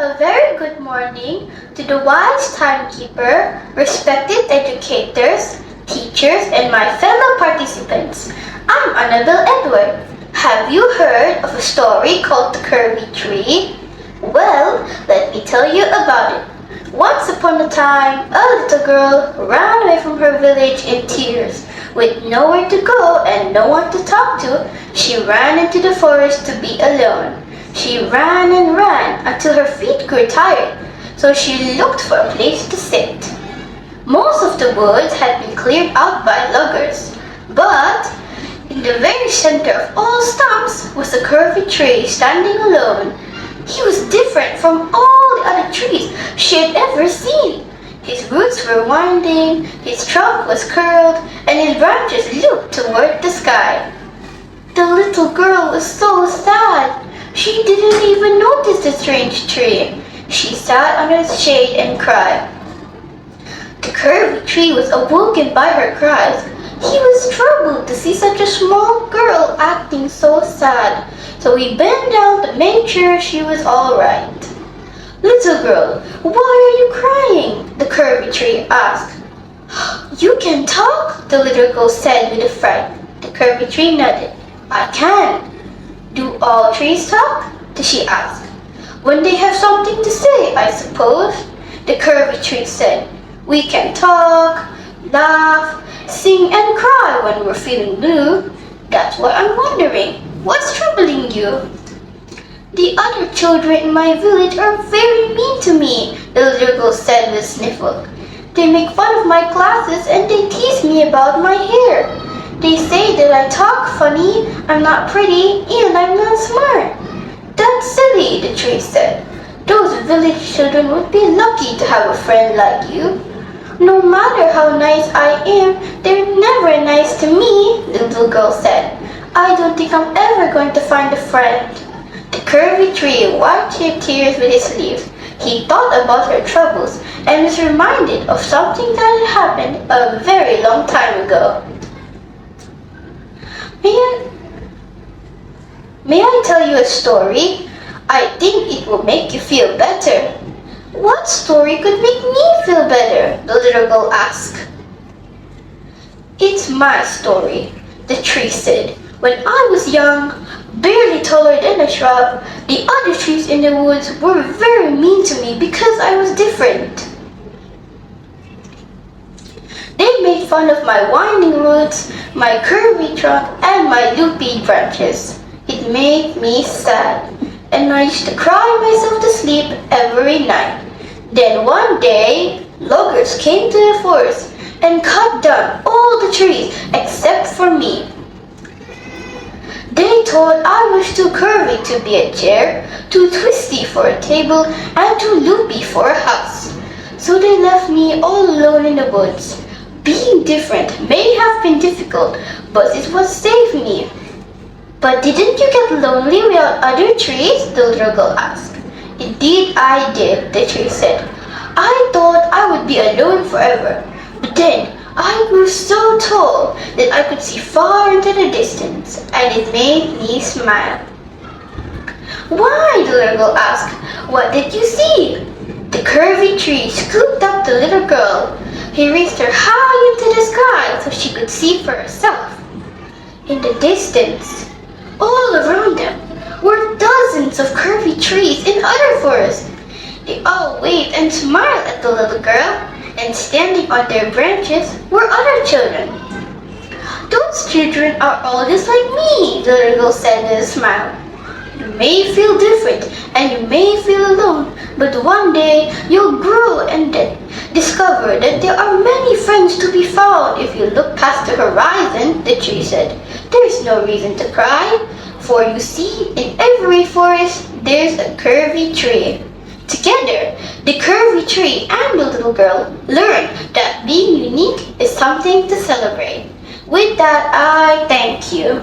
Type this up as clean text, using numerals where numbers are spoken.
A very good morning to the wise timekeeper, respected educators, teachers, and my fellow participants. I'm Annabelle Edward. Have you heard of a story called the Curvy Tree? Well, let me tell you about it. Once upon a time, a little girl ran away from her village in tears. With nowhere to go and no one to talk to, she ran into the forest to be alone. She ran and ran until her feet grew tired, so she looked for a place to sit. Most of the woods had been cleared out by loggers, but in the very center of all stumps was a curvy tree standing alone. He was different from all the other trees she had ever seen. His roots were winding, his trunk was curled, and his branches looked toward the sky. The little girl was so sad. She didn't even notice the strange tree. She sat under its shade and cried. The curvy tree was awoken by her cries. He was troubled to see such a small girl acting so sad, so he bent down to make sure she was all right. "Little girl, why are you crying?" the curvy tree asked. "You can talk," the little girl said with a fright. The curvy tree nodded. "I can." "Do all trees talk?" she asked. "When they have something to say, I suppose," the curvy tree said. "We can talk, laugh, sing and cry when we're feeling blue. That's what I'm wondering. What's troubling you?" "The other children in my village are very mean to me," the little girl said with a sniffle. "They make fun of my classes and they tease me about my hair. They say that I talk funny, I'm not pretty, and I'm not smart." "That's silly," the tree said. "Those village children would be lucky to have a friend like you." "No matter how nice I am, they're never nice to me," the little girl said. "I don't think I'm ever going to find a friend." The curvy tree wiped her tears with his leaves. He thought about her troubles and was reminded of something that had happened a very long time ago. May I tell you a story? I think it will make you feel better." "What story could make me feel better?" the little girl asked. "It's my story," the tree said. "When I was young, barely taller than a shrub, the other trees in the woods were very mean to me because I was different. They made fun of my winding roots, my curvy trunk, and my loopy branches. It made me sad, and I used to cry myself to sleep every night. Then one day, loggers came to the forest and cut down all the trees except for me. They thought I was too curvy to be a chair, too twisty for a table, and too loopy for a house. So they left me all alone in the woods. Being different may have been difficult, but it was saved me." "But didn't you get lonely without other trees?" the little girl asked. "Indeed I did," the tree said. "I thought I would be alone forever. But then I grew so tall that I could see far into the distance, and it made me smile." "Why?" the little girl asked. "What did you see?" The curvy tree scooped up the little girl. He raised her high into the sky so she could see for herself. In the distance, all around them, were dozens of curvy trees in other forests. They all waved and smiled at the little girl, and standing on their branches were other children. "Those children are all just like me," the little girl said with a smile. "You may feel different and you may feel alone, but one day you'll grow and discover that there are many friends to be found if you look past the horizon," the tree said. "There's no reason to cry, for you see, in every forest there's a curvy tree." Together, the curvy tree and the little girl learned that being unique is something to celebrate. With that, I thank you.